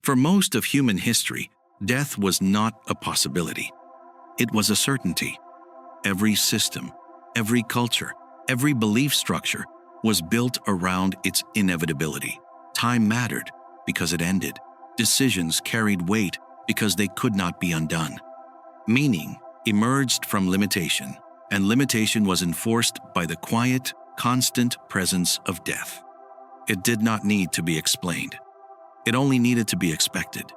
For most of human history, death was not a possibility. It was a certainty. Every system, every culture, every belief structure was built around its inevitability. Time mattered because it ended. Decisions carried weight because they could not be undone. Meaning emerged from limitation, and limitation was enforced by the quiet, constant presence of death. It did not need to be explained. It only needed to be expected.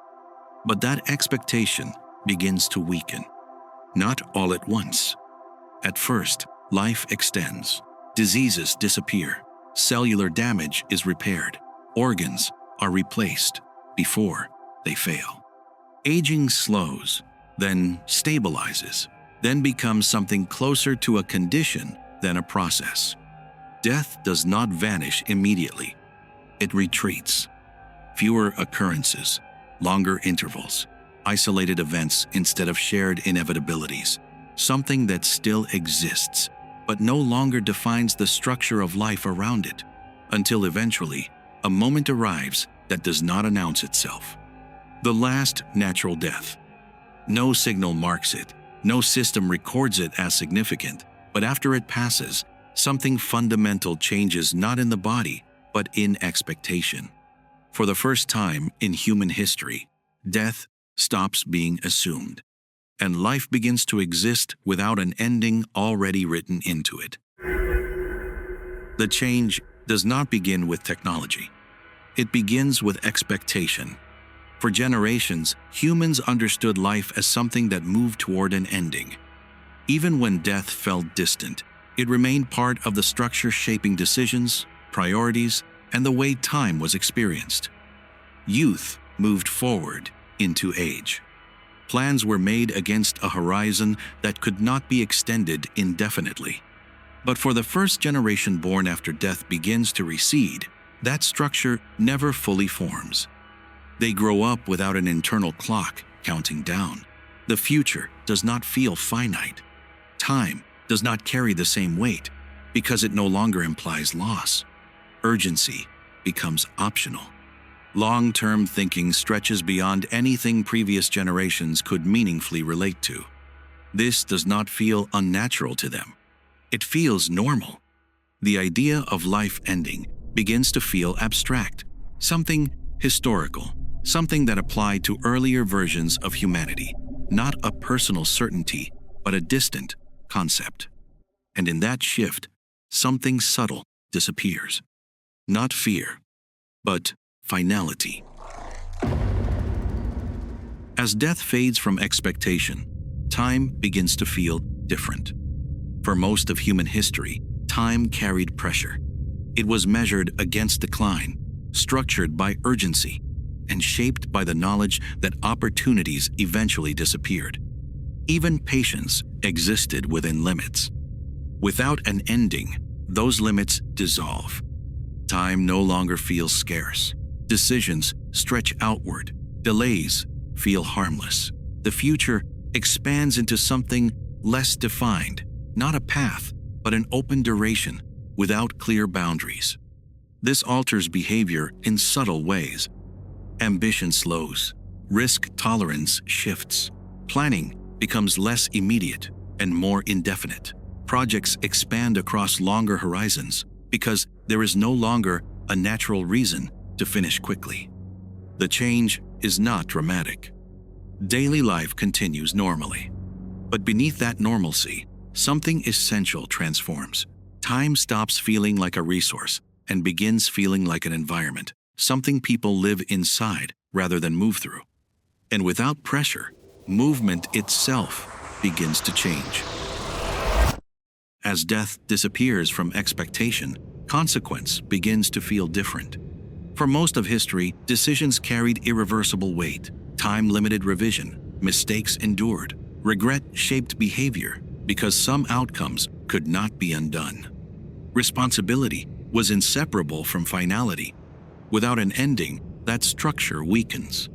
But that expectation begins to weaken. Not all at once. At first, life extends. Diseases disappear. Cellular damage is repaired. Organs are replaced before they fail. Aging slows, then stabilizes, then becomes something closer to a condition than a process. Death does not vanish immediately. It retreats. Fewer occurrences, longer intervals, isolated events instead of shared inevitabilities. Something that still exists, but no longer defines the structure of life around it, until eventually a moment arrives that does not announce itself. The last natural death. No signal marks it, no system records it as significant, but after it passes, something fundamental changes not in the body, but in expectation. For the first time in human history, death stops being assumed, and life begins to exist without an ending already written into it. The change does not begin with technology. It begins with expectation. For generations, humans understood life as something that moved toward an ending. Even when death felt distant, it remained part of the structure shaping decisions, priorities, and the way time was experienced. Youth moved forward into age. Plans were made against a horizon that could not be extended indefinitely. But for the first generation born after death begins to recede, that structure never fully forms. They grow up without an internal clock counting down. The future does not feel finite. Time does not carry the same weight because it no longer implies loss. Urgency becomes optional. Long-term thinking stretches beyond anything previous generations could meaningfully relate to. This does not feel unnatural to them. It feels normal. The idea of life ending begins to feel abstract, something historical, something that applied to earlier versions of humanity, not a personal certainty, but a distant concept. And in that shift, something subtle disappears. Not fear, but finality. As death fades from expectation, time begins to feel different. For most of human history, time carried pressure. It was measured against decline, structured by urgency, and shaped by the knowledge that opportunities eventually disappeared. Even patience existed within limits. Without an ending, those limits dissolve. Time no longer feels scarce. Decisions stretch outward. Delays feel harmless. The future expands into something less defined, not a path, but an open duration without clear boundaries. This alters behavior in subtle ways. Ambition slows. Risk tolerance shifts. Planning becomes less immediate and more indefinite. Projects expand across longer horizons because there is no longer a natural reason to finish quickly. The change is not dramatic. Daily life continues normally. But beneath that normalcy, something essential transforms. Time stops feeling like a resource and begins feeling like an environment, something people live inside rather than move through. And without pressure, movement itself begins to change. As death disappears from expectation, consequence begins to feel different. For most of history, decisions carried irreversible weight. Time-limited revision, mistakes endured, regret shaped behavior because some outcomes could not be undone. Responsibility was inseparable from finality. Without an ending, that structure weakens.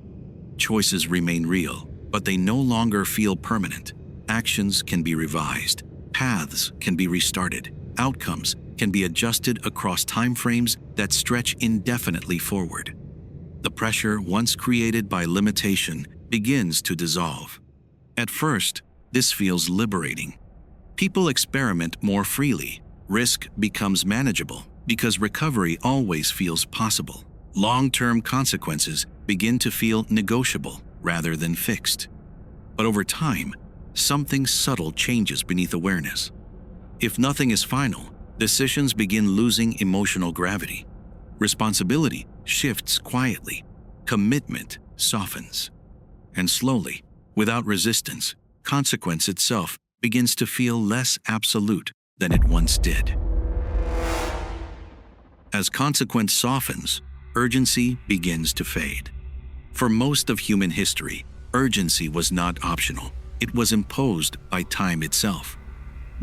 Choices remain real, but they no longer feel permanent. Actions can be revised. Paths can be restarted. Outcomes can be adjusted across timeframes that stretch indefinitely forward. The pressure once created by limitation begins to dissolve. At first, this feels liberating. People experiment more freely. Risk becomes manageable because recovery always feels possible. Long-term consequences begin to feel negotiable rather than fixed. But over time, something subtle changes beneath awareness. If nothing is final, decisions begin losing emotional gravity. Responsibility shifts quietly. Commitment softens. And slowly, without resistance, consequence itself begins to feel less absolute than it once did. As consequence softens, urgency begins to fade. For most of human history, urgency was not optional. It was imposed by time itself.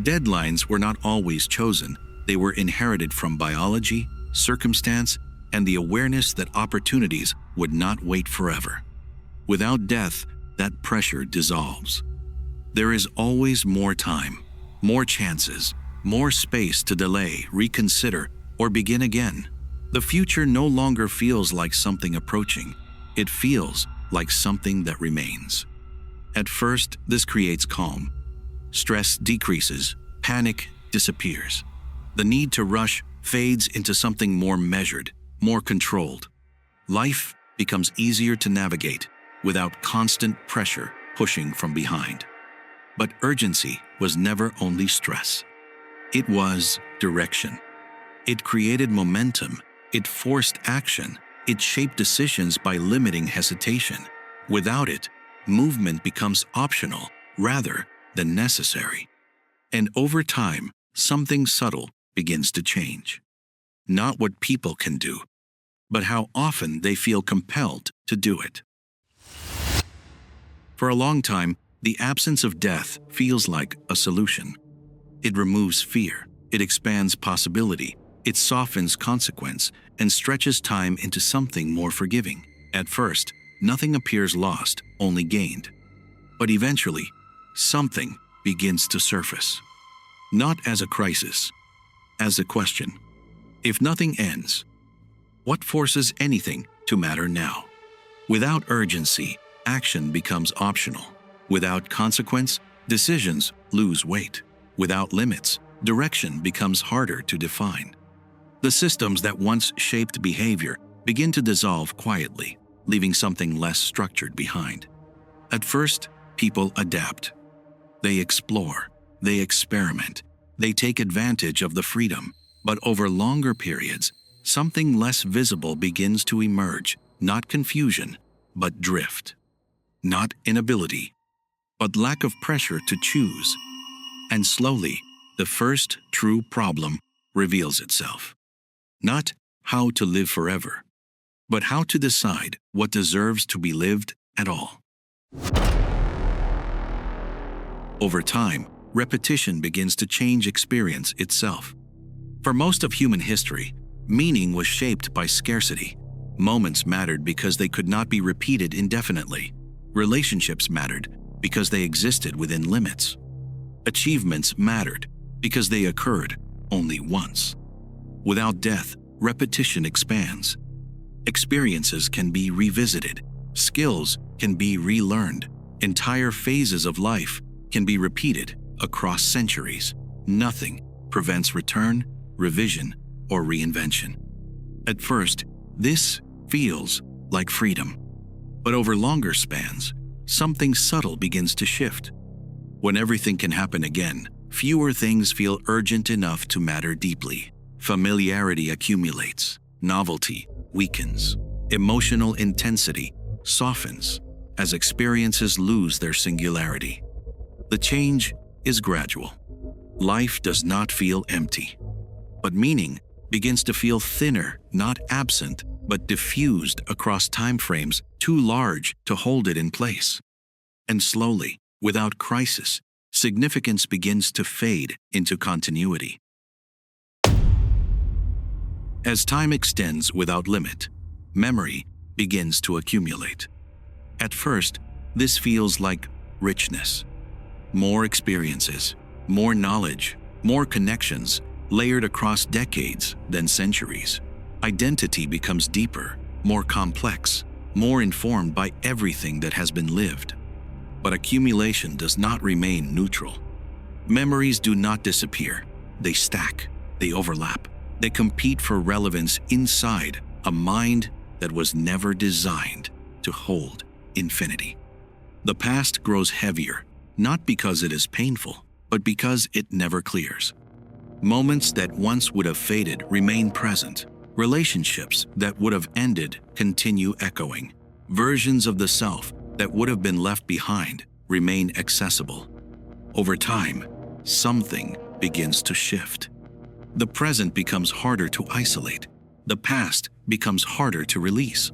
Deadlines were not always chosen. They were inherited from biology, circumstance, and the awareness that opportunities would not wait forever. Without death, that pressure dissolves. There is always more time, more chances, more space to delay, reconsider, or begin again. The future no longer feels like something approaching. It feels like something that remains. At first, this creates calm. Stress decreases, panic disappears. The need to rush fades into something more measured, more controlled. Life becomes easier to navigate without constant pressure pushing from behind. But urgency was never only stress. It was direction. It created momentum. It forced action. It shaped decisions by limiting hesitation. Without it, movement becomes optional rather than necessary. And over time, something subtle begins to change. Not what people can do, but how often they feel compelled to do it. For a long time, the absence of death feels like a solution. It removes fear, it expands possibility, it softens consequence, and stretches time into something more forgiving. At first, nothing appears lost, only gained. But eventually, something begins to surface. Not as a crisis, as a question. If nothing ends, what forces anything to matter now? Without urgency, action becomes optional. Without consequence, decisions lose weight. Without limits, direction becomes harder to define. The systems that once shaped behavior begin to dissolve quietly, leaving something less structured behind. At first, people adapt. They explore, they experiment, they take advantage of the freedom. But over longer periods, something less visible begins to emerge, not confusion, but drift. Not inability, but lack of pressure to choose. And slowly, the first true problem reveals itself. Not how to live forever, but how to decide what deserves to be lived at all. Over time, repetition begins to change experience itself. For most of human history, meaning was shaped by scarcity. Moments mattered because they could not be repeated indefinitely. Relationships mattered because they existed within limits. Achievements mattered because they occurred only once. Without death, repetition expands. Experiences can be revisited. Skills can be relearned. Entire phases of life can be repeated across centuries. Nothing prevents return, revision, or reinvention. At first, this feels like freedom. But over longer spans, something subtle begins to shift. When everything can happen again, fewer things feel urgent enough to matter deeply. Familiarity accumulates, novelty weakens, emotional intensity softens as experiences lose their singularity. The change is gradual. Life does not feel empty, but meaning begins to feel thinner, not absent, but diffused across time frames too large to hold it in place. And slowly, without crisis, significance begins to fade into continuity. As time extends without limit, memory begins to accumulate. At first, this feels like richness. More experiences, more knowledge, more connections, layered across decades than centuries. Identity becomes deeper, more complex, more informed by everything that has been lived. But accumulation does not remain neutral. Memories do not disappear. They stack, they overlap, they compete for relevance inside a mind that was never designed to hold infinity. The past grows heavier, not because it is painful, but because it never clears. Moments that once would have faded remain present. Relationships that would have ended continue echoing. Versions of the self that would have been left behind remain accessible. Over time, something begins to shift. The present becomes harder to isolate. The past becomes harder to release.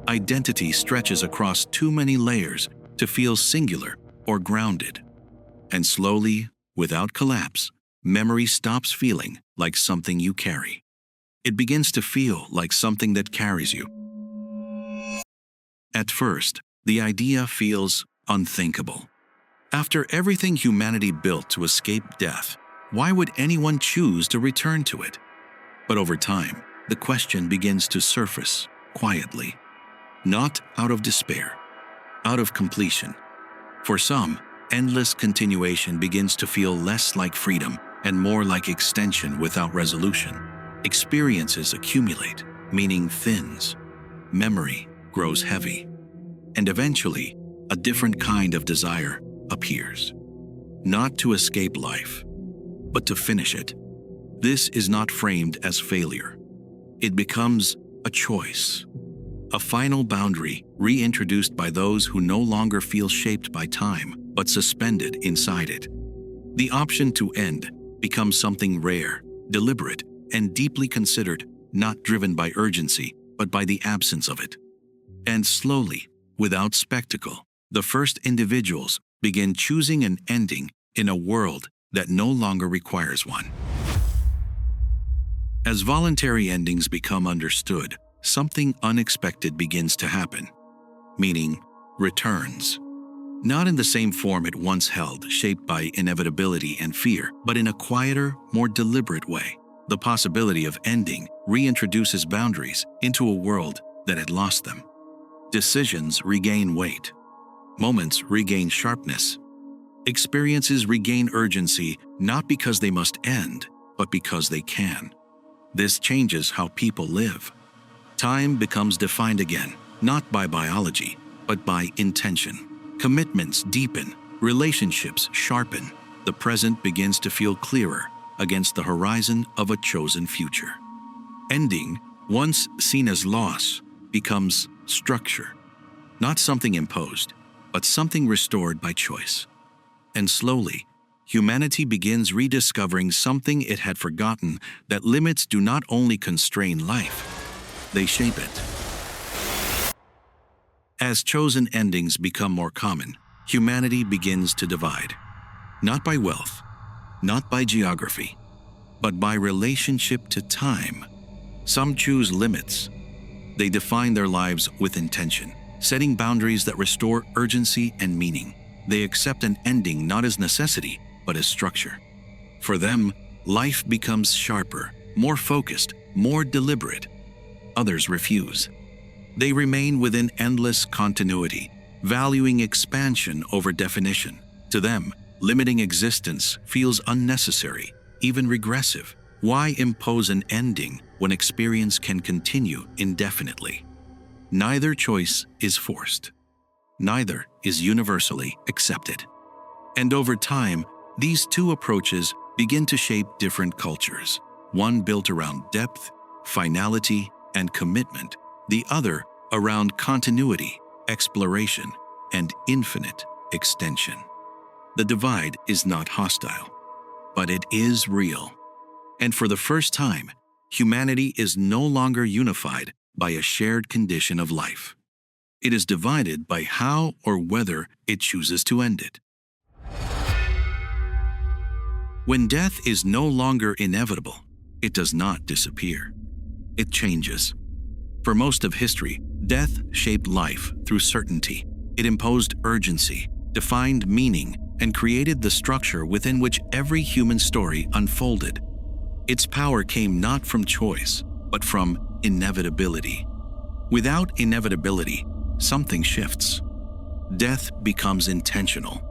Identity stretches across too many layers to feel singular or grounded. And slowly, without collapse, memory stops feeling like something you carry. It begins to feel like something that carries you. At first, the idea feels unthinkable. After everything humanity built to escape death, why would anyone choose to return to it? But over time, the question begins to surface quietly, not out of despair, out of completion. For some, endless continuation begins to feel less like freedom and more like extension without resolution. Experiences accumulate, meaning thins. Memory grows heavy. And eventually, a different kind of desire appears. Not to escape life, but to finish it. This is not framed as failure. It becomes a choice. A final boundary reintroduced by those who no longer feel shaped by time, but suspended inside it. The option to end becomes something rare, deliberate, and deeply considered, not driven by urgency, but by the absence of it. And slowly, without spectacle, the first individuals begin choosing an ending in a world that no longer requires one. As voluntary endings become understood, something unexpected begins to happen. Meaning, returns. Not in the same form it once held, shaped by inevitability and fear, but in a quieter, more deliberate way. The possibility of ending reintroduces boundaries into a world that had lost them. Decisions regain weight. Moments regain sharpness. Experiences regain urgency not because they must end, but because they can. This changes how people live. Time becomes defined again, not by biology, but by intention. Commitments deepen, relationships sharpen. The present begins to feel clearer against the horizon of a chosen future. Ending, once seen as loss, becomes structure. Not something imposed, but something restored by choice. And slowly, humanity begins rediscovering something it had forgotten, that limits do not only constrain life, they shape it. As chosen endings become more common, humanity begins to divide. Not by wealth, not by geography, but by relationship to time. Some choose limits. They define their lives with intention, setting boundaries that restore urgency and meaning. They accept an ending not as necessity, but as structure. For them, life becomes sharper, more focused, more deliberate. Others refuse. They remain within endless continuity, valuing expansion over definition. To them, limiting existence feels unnecessary, even regressive. Why impose an ending when experience can continue indefinitely? Neither choice is forced. Neither is universally accepted. And over time, these two approaches begin to shape different cultures. One built around depth, finality, and commitment. The other around continuity, exploration, and infinite extension. The divide is not hostile, but it is real. And for the first time, humanity is no longer unified by a shared condition of life. It is divided by how or whether it chooses to end it. When death is no longer inevitable, it does not disappear. It changes. For most of history, death shaped life through certainty. It imposed urgency, defined meaning, and created the structure within which every human story unfolded. Its power came not from choice, but from inevitability. Without inevitability, something shifts. Death becomes intentional,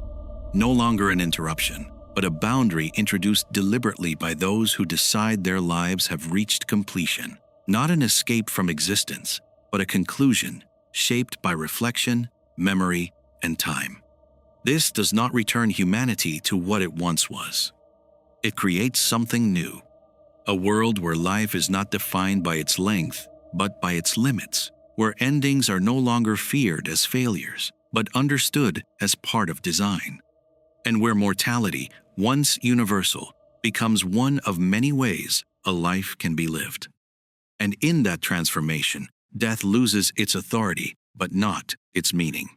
no longer an interruption, but a boundary introduced deliberately by those who decide their lives have reached completion. Not an escape from existence, but a conclusion shaped by reflection, memory, and time. This does not return humanity to what it once was. It creates something new, a world where life is not defined by its length, but by its limits, where endings are no longer feared as failures, but understood as part of design, and where mortality, once universal, becomes one of many ways a life can be lived. And in that transformation, death loses its authority, but not its meaning.